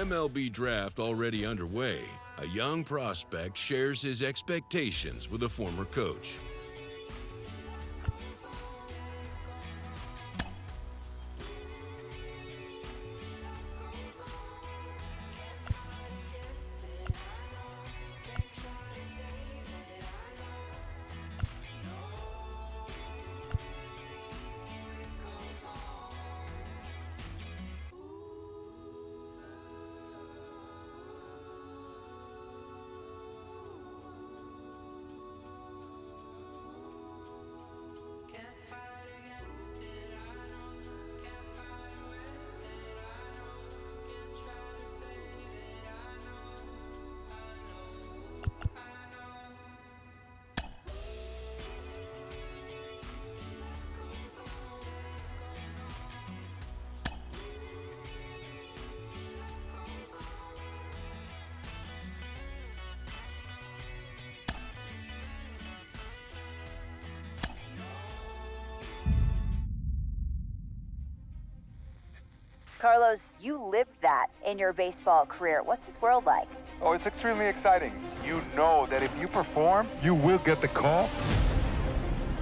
MLB draft already underway, a young prospect shares his expectations with a former coach. Carlos, you lived that in your baseball career. What's this world like? Oh, it's extremely exciting. You know that if you perform, you will get the call.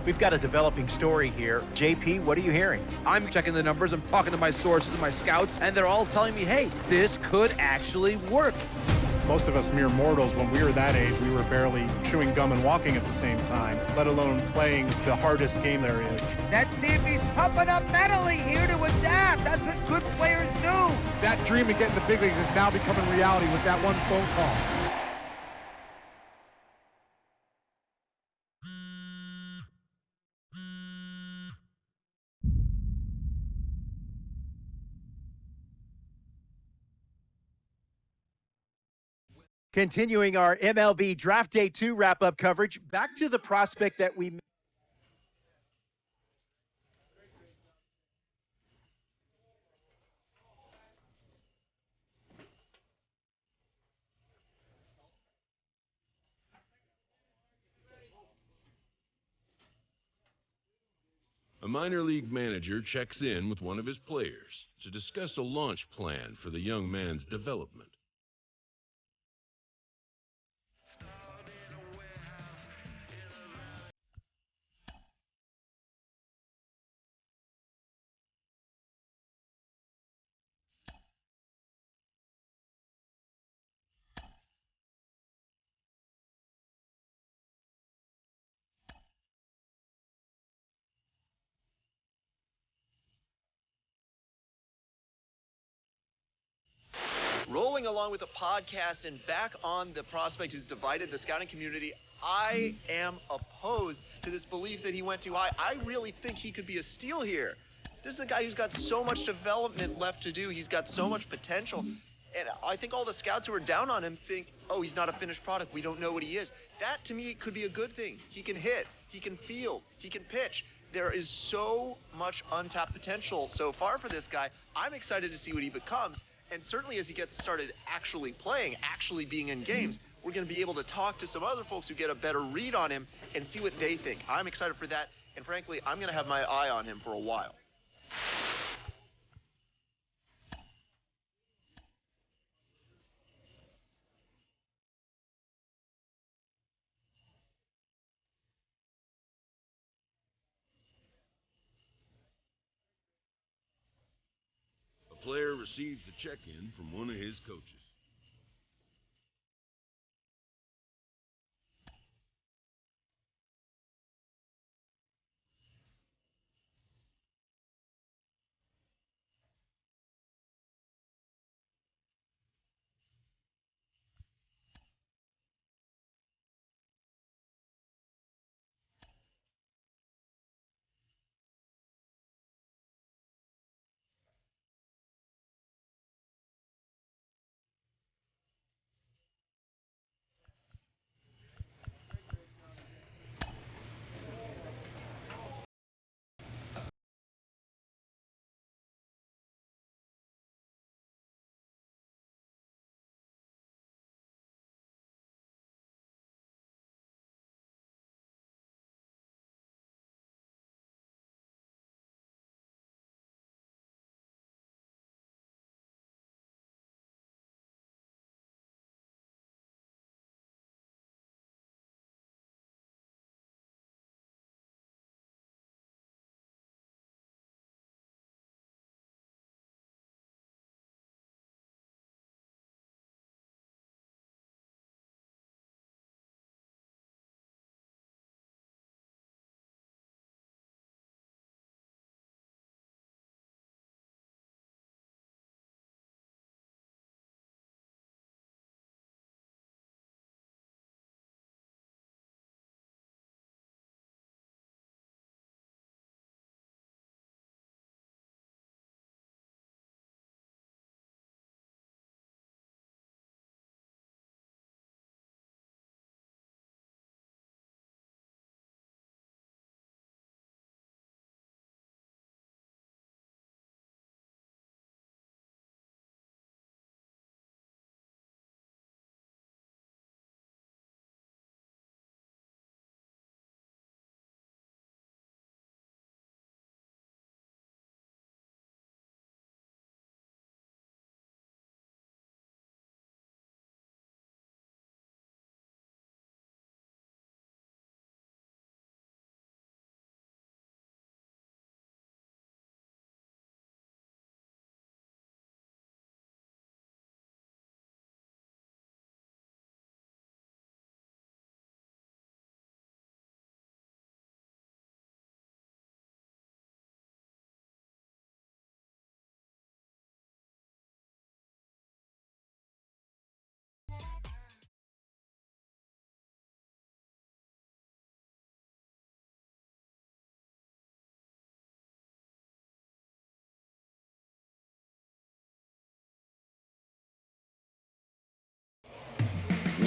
We've got a developing story here. JP, what are you hearing? I'm checking the numbers, I'm talking to my sources and my scouts, and they're all telling me, hey, this could actually work. Most of us mere mortals, when we were that age, we were barely chewing gum and walking at the same time, let alone playing the hardest game there is. Let's see if he's pumping up mentally here to adapt. That's what good players do. That dream of getting the big leagues is now becoming reality with that one phone call. Continuing our MLB Draft Day 2 wrap-up coverage, back to the prospect that we... A minor league manager checks in with one of his players to discuss a launch plan for the young man's development. Rolling along with the podcast and back on the prospect who's divided the scouting community, I am opposed to this belief that he went too high. I really think he could be a steal here. This is a guy who's got so much development left to do. He's got so much potential. And I think all the scouts who are down on him think, oh, he's not a finished product. We don't know what he is. That, to me, could be a good thing. He can hit. He can field. He can pitch. There is so much untapped potential so far for this guy. I'm excited to see what he becomes. And certainly as he gets started actually playing, actually being in games, we're going to be able to talk to some other folks who get a better read on him and see what they think. I'm excited for that. And frankly, I'm going to have my eye on him for a while. A player receives the check-in from one of his coaches.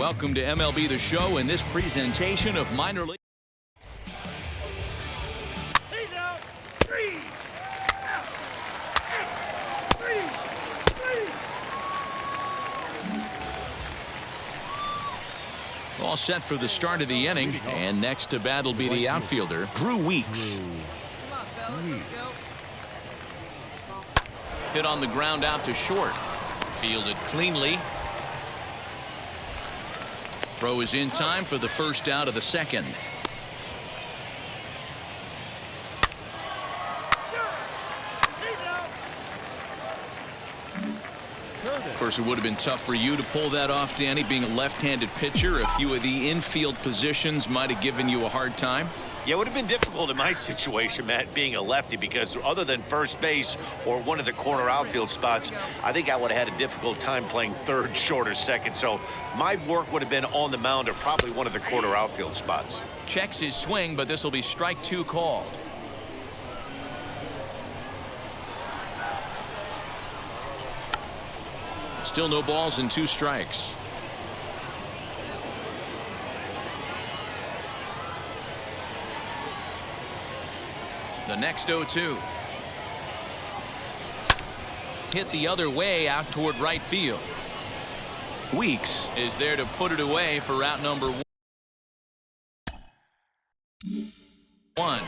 Welcome to MLB The Show and this presentation of minor league. All set for the start of the inning, and next to bat will be the outfielder, Drew Weeks. Hit on the ground out to short. Fielded cleanly. Throw is in time for the first out of the second. Of course, it would have been tough for you to pull that off, Danny, being a left-handed pitcher. A few of the infield positions might have given you a hard time. Yeah, it would have been difficult in my situation, Matt, being a lefty, because other than first base or one of the corner outfield spots, I think I would have had a difficult time playing third, short, or second. So my work would have been on the mound or probably one of the corner outfield spots. Checks his swing, but this will be strike two called. Still no balls and 2 strikes. The next 0-2. Hit the other way out toward right field. Weeks is there to put it away for route number 1.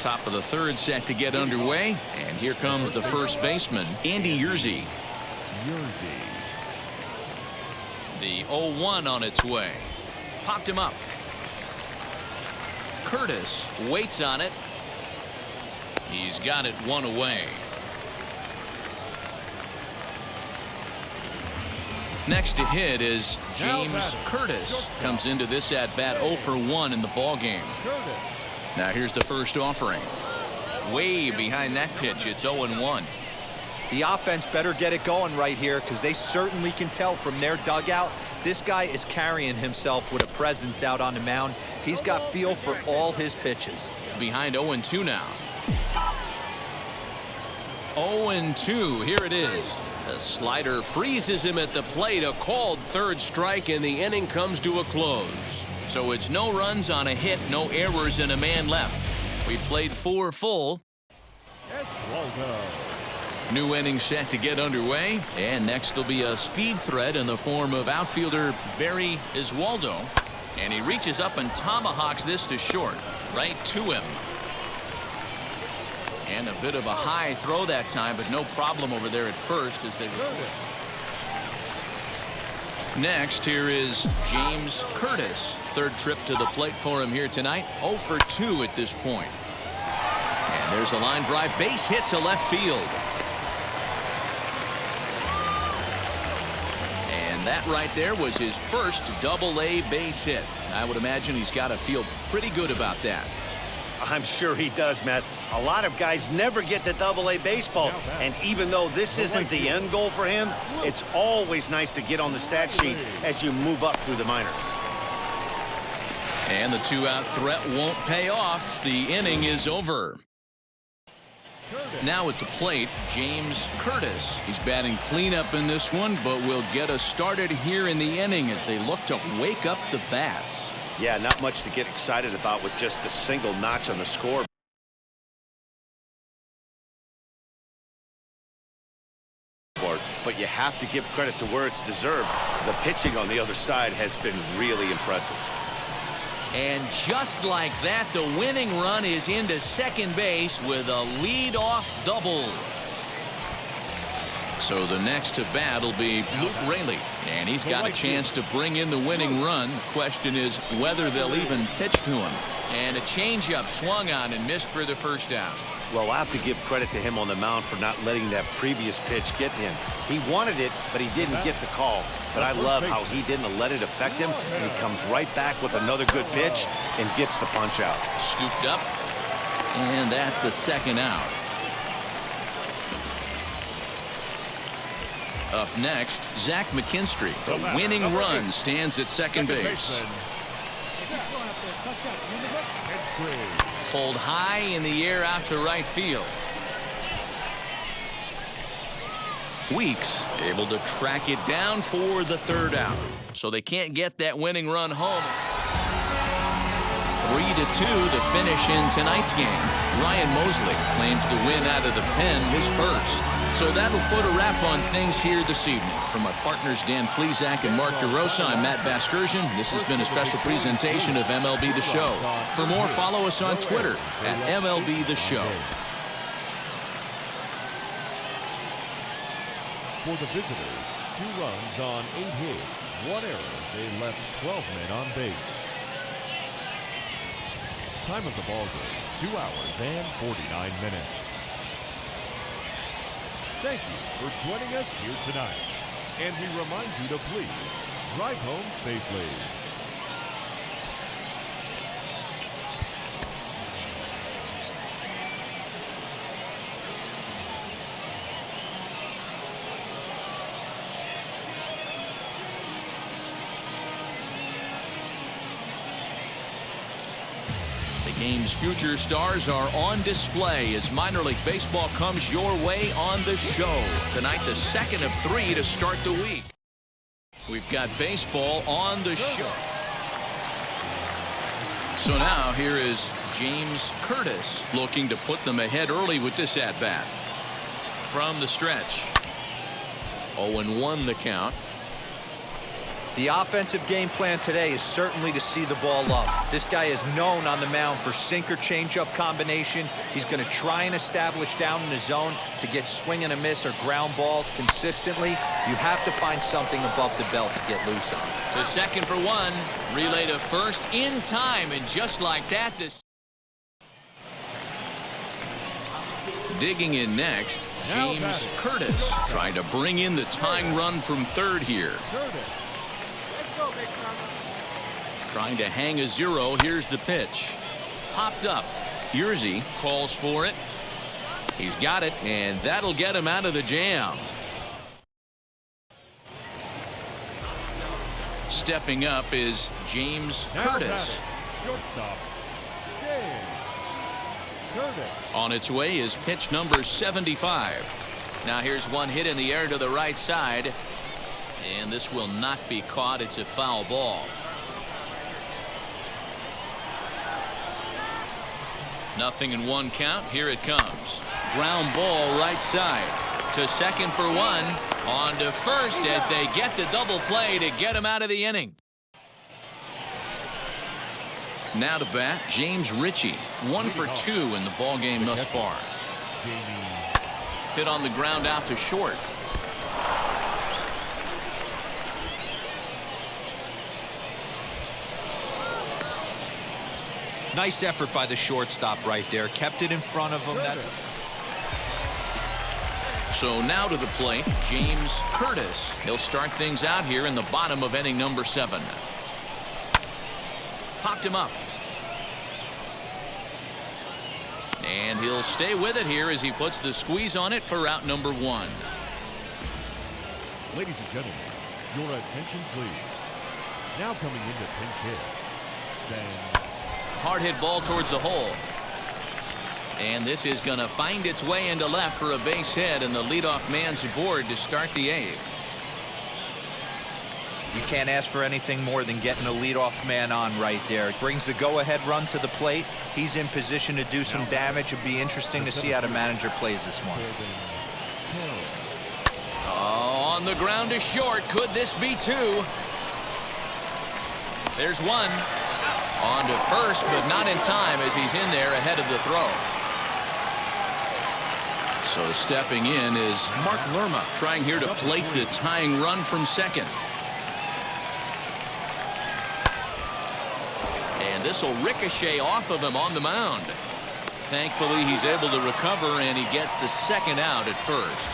Top of the third set to get underway, and here comes the first baseman, Andy Yerzy. The 0-1 on its way. Popped him up. Curtis waits on it. He's got it 1 away. Next to hit is James Curtis. Comes into this at bat 0 for 1 in the ball game. Now here's the first offering. Way behind that pitch. It's 0-1. The offense better get it going right here, because they certainly can tell from their dugout this guy is carrying himself with a presence out on the mound. He's got feel for all his pitches. Behind 0-2 now. 0-2. Here it is. The slider freezes him at the plate. A called third strike, and the inning comes to a close. So it's no runs on a hit, no errors, and a man left. We played 4 full. New inning set to get underway, and next will be a speed threat in the form of outfielder Barry Iswaldo, and he reaches up and tomahawks this to short, right to him. And a bit of a high throw that time, but no problem over there at first as they record. Next, here is James Curtis. Third trip to the plate for him here tonight. 0 for 2 at this point. And there's a line drive base hit to left field. And that right there was his first double-A base hit. I would imagine he's got to feel pretty good about that. I'm sure he does, Matt. A lot of guys never get to double-A baseball, and even though this isn't the end goal for him, it's always nice to get on the stat sheet as you move up through the minors. And the 2-out threat won't pay off. The inning is over. Now at the plate, James Curtis. He's batting cleanup in this one, but will get us started here in the inning as they look to wake up the bats. Yeah, not much to get excited about with just a single notch on the score. But you have to give credit to where it's deserved. The pitching on the other side has been really impressive. And just like that, the winning run is into second base with a lead-off double. So the next to bat will be Luke Raley, and he's got a chance to bring in the winning run. The question is whether they'll even pitch to him. And a changeup swung on and missed for the first out. Well, I have to give credit to him on the mound for not letting that previous pitch get to him. He wanted it, but he didn't get the call. But I love how he didn't let it affect him, and he comes right back with another good pitch and gets the punch out. Scooped up, and that's the second out. Up next, Zach McKinstry. The winning run stands at second base. Pulled high in the air out to right field. Weeks able to track it down for the third out. So they can't get that winning run home. 3-2 the finish in tonight's game. Ryan Mosley claims the win out of the pen, his first. So that'll put a wrap on things here this evening. From my partners Dan Plesac and Mark DeRosa, I'm Matt Vasgersian. This has been a special presentation of MLB The Show. For more, follow us on Twitter at MLB The Show. For the visitors, 2 runs on 8 hits, 1 error. They left 12 men on base. Time of the ball game, 2 hours and 49 minutes. Thank you for joining us here tonight. And we remind you to please drive home safely. Game's future stars are on display as minor league baseball comes your way on the show. Tonight, the second of 3 to start the week. We've got baseball on the show. So now here is James Curtis looking to put them ahead early with this at-bat. From the stretch. 0-1 the count. The offensive game plan today is certainly to see the ball up. This guy is known on the mound for sinker changeup combination. He's going to try and establish down in the zone to get swing and a miss or ground balls consistently. You have to find something above the belt to get loose on. To second for 1. Relay to first in time, and just like that, this. Digging in next, James Curtis trying to bring in the tying run from third here. Trying to hang a 0. Here's the pitch. Popped up. Yerzy calls for it. He's got it, and that'll get him out of the jam. Stepping up is James Curtis. Shortstop, James Curtis. On its way is pitch number 75. Now here's one hit in the air to the right side. And this will not be caught. It's a foul ball. Nothing in 1 count. Here it comes. Ground ball right side. To second for 1. On to first as they get the double play to get him out of the inning. Now to bat, James Ritchie. 1 for 2 in the ball game thus far. Hit on the ground out to short. Nice effort by the shortstop right there. Kept it in front of him. So now to the plate, James Curtis. He'll start things out here in the bottom of inning number 7. Popped him up. And he'll stay with it here as he puts the squeeze on it for out number 1. Ladies and gentlemen, your attention please. Now coming into pinch hit. Then hard hit ball towards the hole. And this is going to find its way into left for a base hit, and the leadoff man's aboard to start the 8th. You can't ask for anything more than getting a leadoff man on right there. It brings the go-ahead run to the plate. He's in position to do some damage. It'd be interesting to see how the manager plays this one. Oh, on the ground to short. Could this be 2? There's 1. On to first, but not in time as he's in there ahead of the throw. So stepping in is Mark Lerma, trying here to plate the tying run from second. And this will ricochet off of him on the mound. Thankfully, he's able to recover, and he gets the second out at first.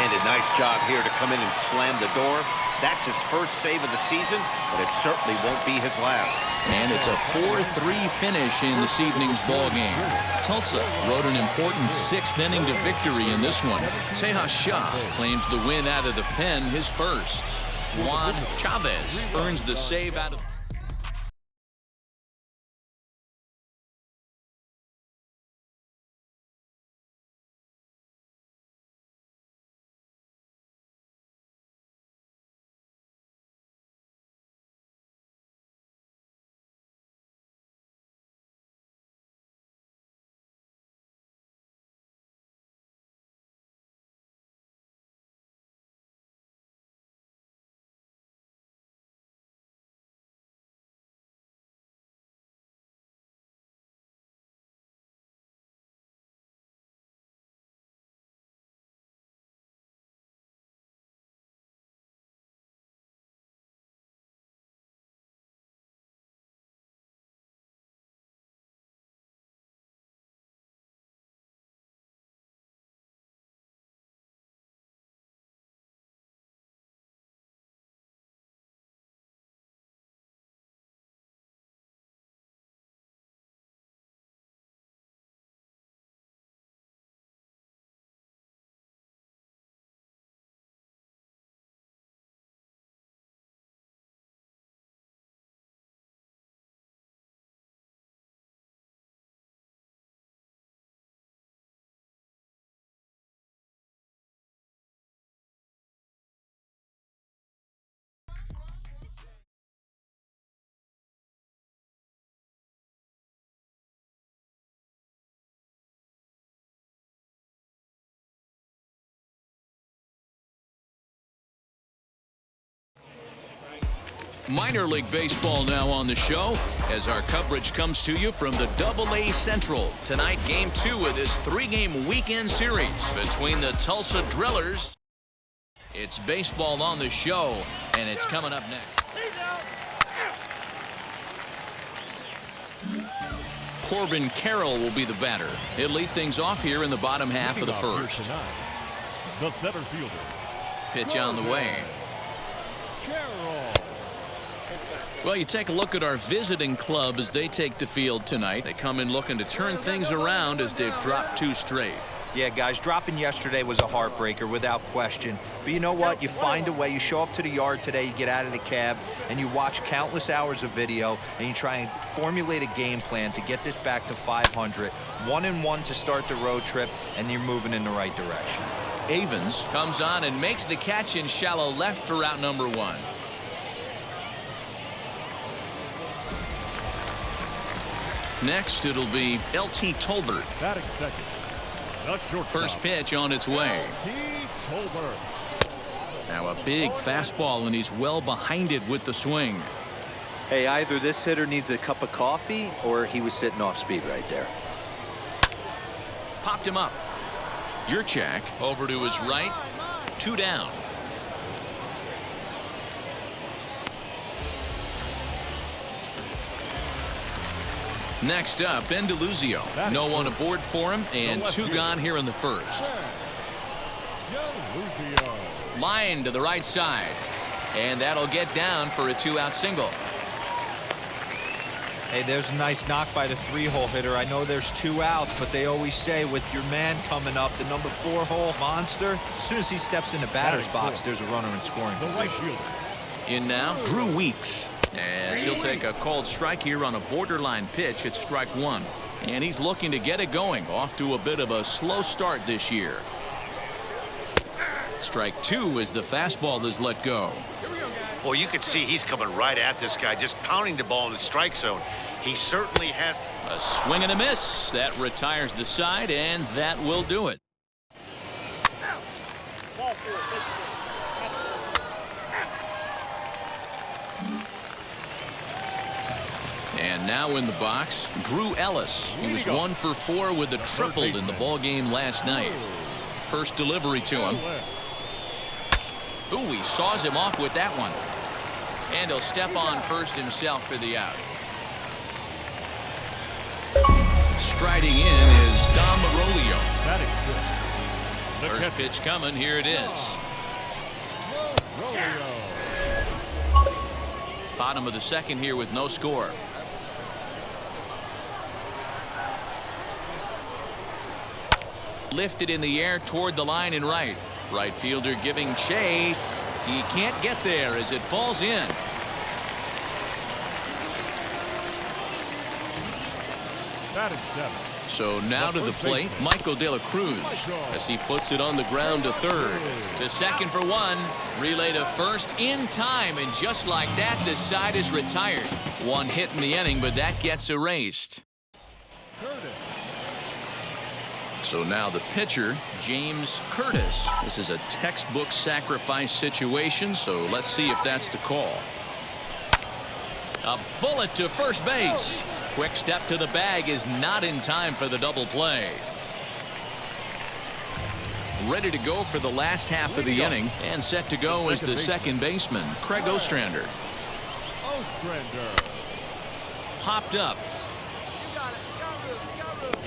And a nice job here to come in and slam the door. That's his first save of the season, but it certainly won't be his last. And it's a 4-3 finish in this evening's ball game. Tulsa wrote an important 6th inning to victory in this one. Tejas Shah claims the win out of the pen, his first. Juan Chavez earns the save out of Minor League Baseball now on the show as our coverage comes to you from the AA Central. Tonight, Game 2 of this 3-game weekend series between the Tulsa Drillers. It's baseball on the show, and it's coming up next. Corbin Carroll will be the batter. He'll lead things off here in the bottom half of the first. The center fielder. Pitch on the way. Well, you take a look at our visiting club as they take the field tonight. They come in looking to turn things around as they've dropped 2 straight. Yeah, guys, dropping yesterday was a heartbreaker without question. But you know what? You find a way. You show up to the yard today, you get out of the cab, and you watch countless hours of video, and you try and formulate a game plan to get this back to 500. 1-1 to start the road trip, and you're moving in the right direction. Avens comes on and makes the catch in shallow left for out number 1. Next, it'll be L.T. Tolbert. Batting second. First pitch on its way. Now a big fastball, and he's well behind it with the swing. Hey, either this hitter needs a cup of coffee or he was sitting off speed right there. Popped him up. Yurchak over to his right. 2 down. Next up, Ben DeLuzio. No one aboard for him, and 2 gone here in the first. Line to the right side, and that'll get down for a 2-out single. Hey, there's a nice knock by the 3-hole hitter. I know there's 2 outs, but they always say with your man coming up, the number 4-hole monster, as soon as he steps in the batter's box, there's a runner in scoring position. In now, Drew Weeks. As he'll take a called strike here on a borderline pitch at strike 1. And he's looking to get it going. Off to a bit of a slow start this year. Strike 2 as the fastball is let go. Well, you can see he's coming right at this guy, just pounding the ball in the strike zone. He certainly has a swing and a miss. That retires the side, and that will do it. And now in the box, Drew Ellis. He was 1 for 4 with a triple in the ball game last night. First delivery to him. Ooh, he saws him off with that one. And he'll step on first himself for the out. Striding in is Dom Marolio. First pitch coming. Here it is. Bottom of the second here with no score. Lifted in the air toward the line and right. Right fielder giving chase. He can't get there as it falls in. So now to the plate, Michael De La Cruz as he puts it on the ground to third. To second for 1. Relay to first in time, and just like that, the side is retired. 1 hit in the inning, but that gets erased. So now the pitcher, James Curtis. This is a textbook sacrifice situation, so let's see if that's the call. A bullet to first base. Quick step to the bag is not in time for the double play. Ready to go for the last half of the inning, and set to go is the second baseman, Craig Ostrander. Popped up.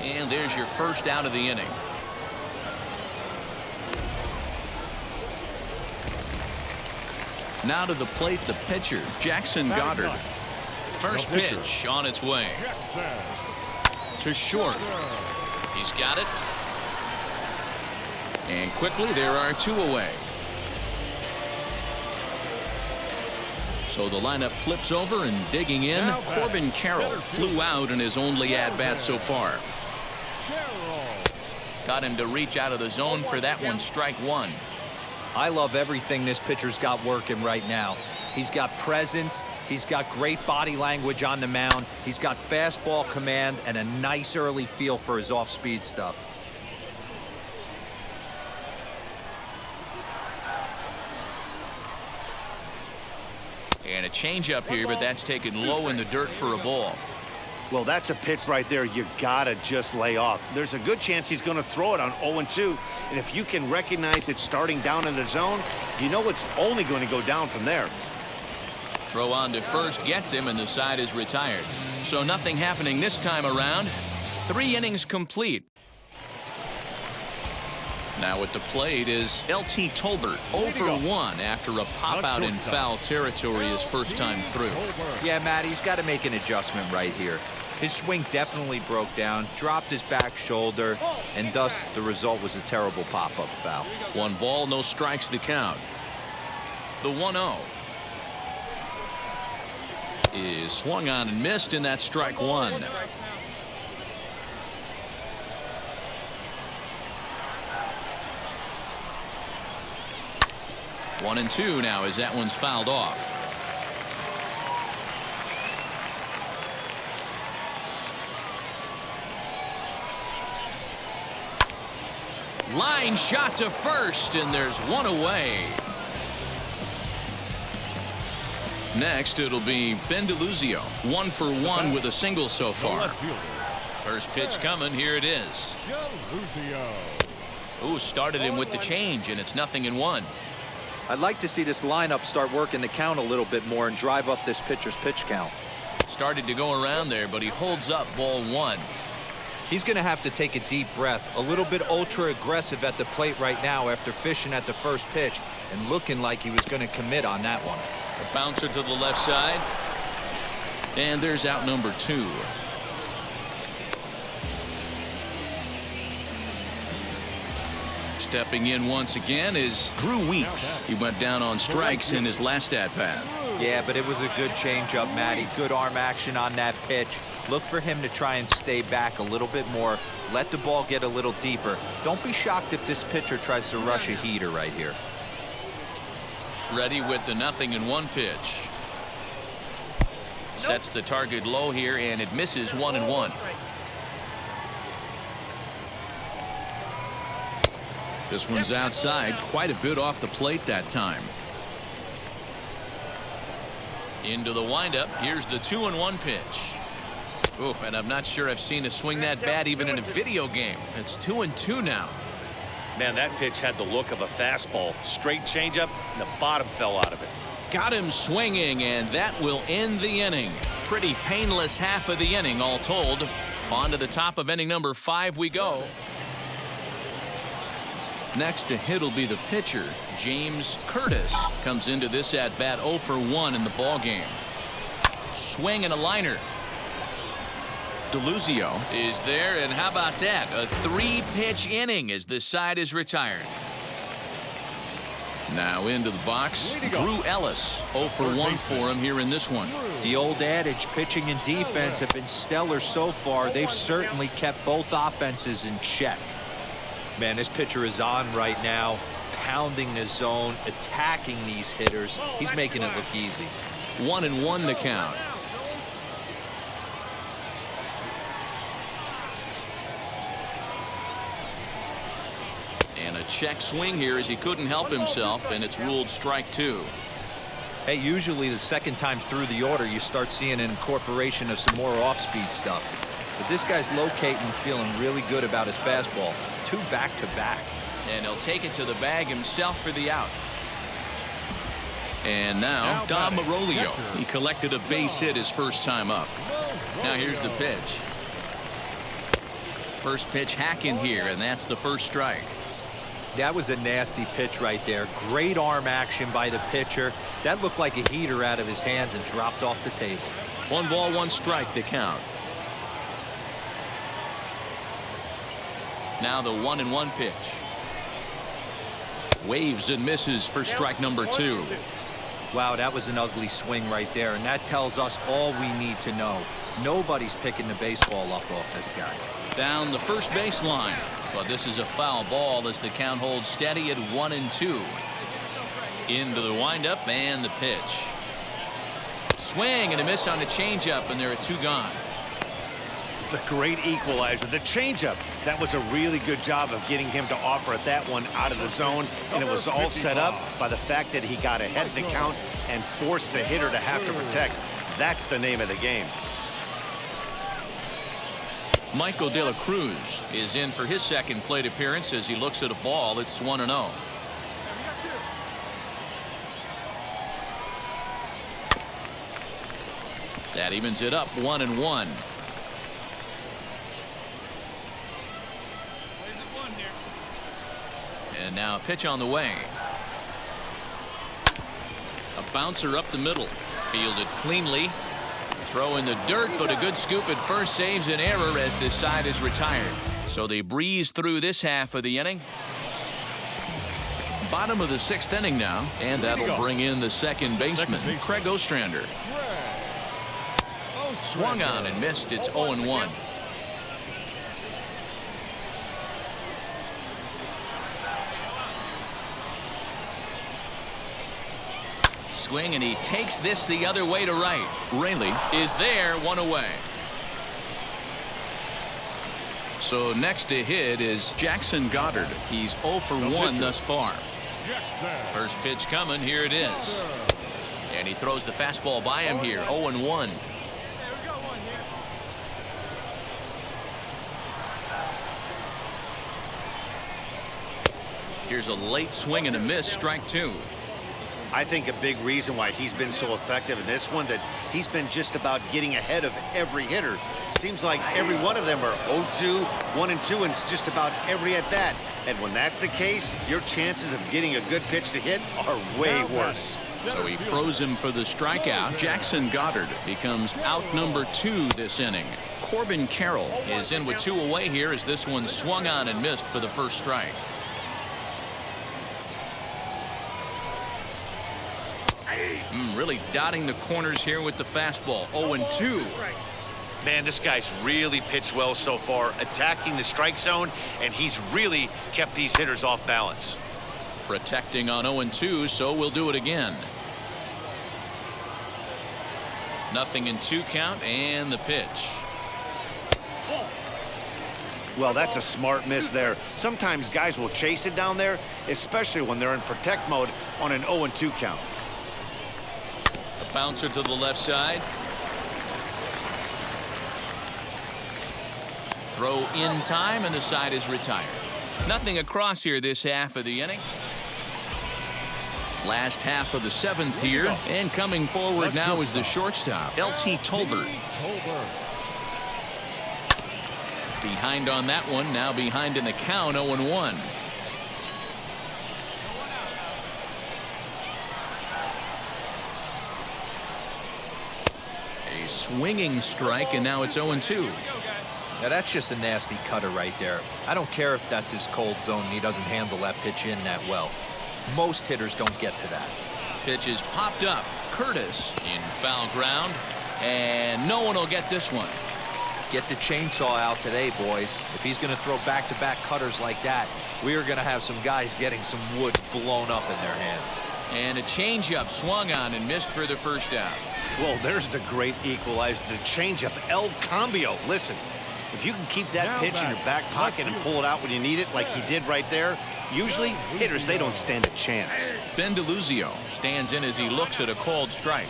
And there's your first out of the inning. Now to the plate, the pitcher, Jackson Goddard. First pitch on its way. To short. He's got it. And quickly there are 2 away. So the lineup flips over, and digging in, Corbin Carroll flew out in his only at-bat so far. Got him to reach out of the zone for that one, strike 1. I love everything this pitcher's got working right now. He's got presence. He's got great body language on the mound. He's got fastball command and a nice early feel for his off-speed stuff. And And a changeup here, but that's taken low in the dirt for a ball. Well, that's a pitch right there you gotta just lay off. There's a good chance he's going to throw it on 0-2, and if you can recognize it starting down in the zone, you know it's only going to go down from there. Throw on to first gets him, and the side is retired. So nothing happening this time around. 3 innings complete. Now at the plate is L.T. Tolbert, 0 for 1 after a pop-out in foul territory his first time through. Yeah, Matt, he's got to make an adjustment right here. His swing definitely broke down, dropped his back shoulder, and thus the result was a terrible pop-up foul. 1 ball, no strikes to count. The 1-0 is swung on and missed, and that's strike 1. One and 2 now as that one's fouled off. Line shot to first, and there's 1 away. Next, it'll be Ben DeLuzio, 1 for 1 with a single so far. First pitch coming, here it is. Ooh, started him with the change, and it's 0-1. I'd like to see this lineup start working the count a little bit more and drive up this pitcher's pitch count. Started to go around there, but he holds up ball 1. He's going to have to take a deep breath, a little bit ultra aggressive at the plate right now after fishing at the first pitch and looking like he was going to commit on that one. A bouncer to the left side, and there's out number 2. Stepping in once again is Drew Weeks. He went down on strikes in his last at-bat. Yeah, but it was a good changeup, Matty. Good arm action on that pitch. Look for him to try and stay back a little bit more. Let the ball get a little deeper. Don't be shocked if this pitcher tries to rush a heater right here. Ready with the 0-1 pitch. Sets the target low here, and it misses 1-1. This one's outside, quite a bit off the plate that time. Into the windup. Here's the 2-1 pitch. Oh, and I'm not sure I've seen a swing that bad even in a video game. It's 2-2 now. Man, that pitch had the look of a fastball. Straight changeup, and the bottom fell out of it. Got him swinging, and that will end the inning. Pretty painless half of the inning, all told. On to the top of inning number 5 we go. Next to hit will be the pitcher, James Curtis. Comes into this at-bat 0 for 1 in the ballgame. Swing and a liner. DeLuzio is there, and how about that? A 3-pitch inning as this side is retired. Now into the box, Drew Ellis. 0 for 1 for him here in this one. The old adage, pitching and defense have been stellar so far. They've certainly kept both offenses in check. Man, this pitcher is on right now, pounding the zone, attacking these hitters. He's making it look easy. 1-1 to count. And a check swing here as he couldn't help himself, and it's ruled strike 2. Hey, usually the second time through the order, you start seeing an incorporation of some more off-speed stuff. But this guy's locating, feeling really good about his fastball. 2 back-to-back. And he'll take it to the bag himself for the out. And now Dom Marolio. He collected a base hit his first time up. Now here's the pitch. First pitch hacking here, and that's the first strike. That was a nasty pitch right there. Great arm action by the pitcher. That looked like a heater out of his hands and dropped off the table. 1 ball, 1 strike to count. Now the 1-1 pitch. Waves and misses for strike number 2. Wow, that was an ugly swing right there, and that tells us all we need to know. Nobody's picking the baseball up off this guy. Down the first baseline, but this is a foul ball as the count holds steady at 1-2. Into the windup and the pitch. Swing and a miss on the changeup, and there are 2 gone. The great equalizer, the changeup. That was a really good job of getting him to offer at that one out of the zone, and it was all set up by the fact that he got ahead of the count and forced the hitter to have to protect. That's the name of the game. Michael De La Cruz is in for his second plate appearance as he looks at a ball. It's 1-0. That evens it up 1-1. And now a pitch on the way. A bouncer up the middle. Fielded cleanly. Throw in the dirt, but a good scoop at first saves an error as this side is retired. So they breeze through this half of the inning. Bottom of the 6th inning now, and that'll bring in the second baseman, Craig Ostrander. Swung on and missed. It's 0-1. Swing, and he takes this the other way to right. Rayleigh is there, one away. So next to hit is Jackson Goddard. He's 0 for 1 thus far. First pitch coming. Here it is. And he throws the fastball by him here. 0-1. Here's a late swing and a miss. Strike 2. I think a big reason why he's been so effective in this one, that he's been just about getting ahead of every hitter. Seems like every one of them are 0-2, 1-2, and it's just about every at bat. And when that's the case, your chances of getting a good pitch to hit are way worse. So he froze him for the strikeout. Jackson Goddard becomes out number 2 this inning. Corbin Carroll is in with 2 away here as this one swung on and missed for the first strike. Really dotting the corners here with the fastball. 0-2. Man, this guy's really pitched well so far, attacking the strike zone, and he's really kept these hitters off balance. Protecting on 0-2, so we'll do it again. 0-2 count, and the pitch. Well, that's a smart miss there. Sometimes guys will chase it down there, especially when they're in protect mode on an 0-2 count. Bouncer to the left side. Throw in time, and the side is retired. Nothing across here this half of the inning. Last half of the 7th here, and coming forward now is the shortstop, L.T. Tolbert. Behind on that one, now behind in the count, 0-1. A swinging strike, and now it's 0-2. Now that's just a nasty cutter right there. I don't care if that's his cold zone and he doesn't handle that pitch in that well. Most hitters don't get to that. Pitch is popped up. Curtis in foul ground, and no one will get this one. Get the chainsaw out today, boys. If he's going to throw back-to-back cutters like that, we are going to have some guys getting some wood blown up in their hands. And a changeup swung on and missed for the first out. Well, there's the great equalizer, the changeup, El Cambio. Listen, if you can keep that pitch in your back pocket and pull it out when you need it like he did right there, usually hitters, they don't stand a chance. Ben DeLuzio stands in as he looks at a called strike.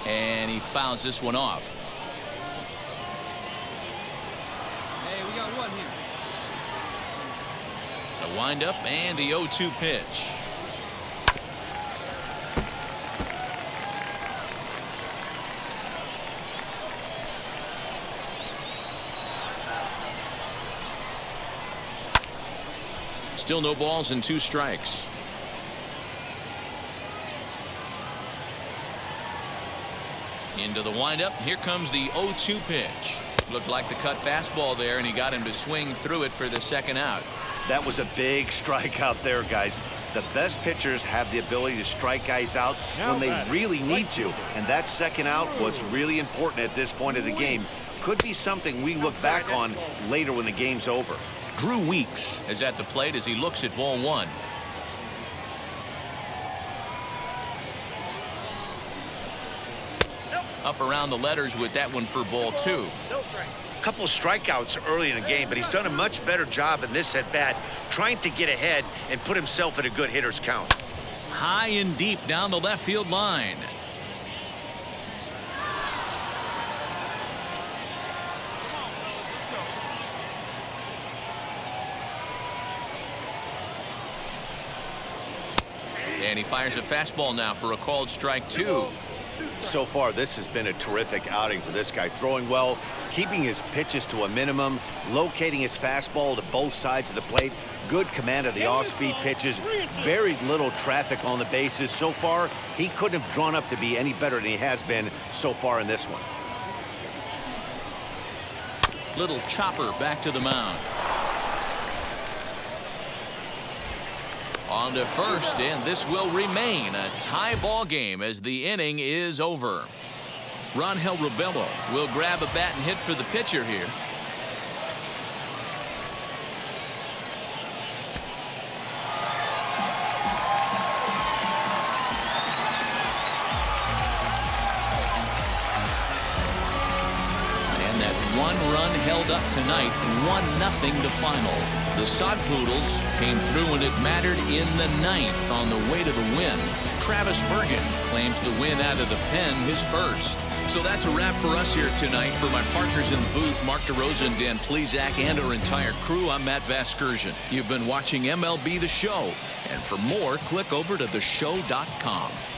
And he fouls this one off. Hey, we got one here. The windup and the 0-2 pitch. Still no balls and 2 strikes. Into the windup. Here comes the 0-2 pitch. Looked like the cut fastball there, and he got him to swing through it for the second out. That was a big strikeout there, guys. The best pitchers have the ability to strike guys out when they really need to, and that second out was really important at this point of the game. Could be something we look back on later when the game's over. Drew Weeks is at the plate as he looks at ball 1. Up around the letters with that one for ball 2. A couple of strikeouts early in the game, but he's done a much better job in this at-bat trying to get ahead and put himself in a good hitter's count. High and deep down the left field line. And he fires a fastball now for a called strike 2. So far, this has been a terrific outing for this guy. Throwing well, keeping his pitches to a minimum, locating his fastball to both sides of the plate. Good command of the off-speed pitches. Very little traffic on the bases. So far, he couldn't have drawn up to be any better than he has been so far in this one. Little chopper back to the mound. On to first, and this will remain a tie ball game as the inning is over. Rangel Ravelo will grab a bat and hit for the pitcher here. And that one run held up tonight, 1-0 to final. The Sod Poodles came through when it mattered in the 9th on the way to the win. Travis Bergen claims the win out of the pen, his first. So that's a wrap for us here tonight. For my partners in the booth, Mark DeRosa and Dan Plesac, and our entire crew, I'm Matt Vasgersian. You've been watching MLB The Show. And for more, click over to theshow.com.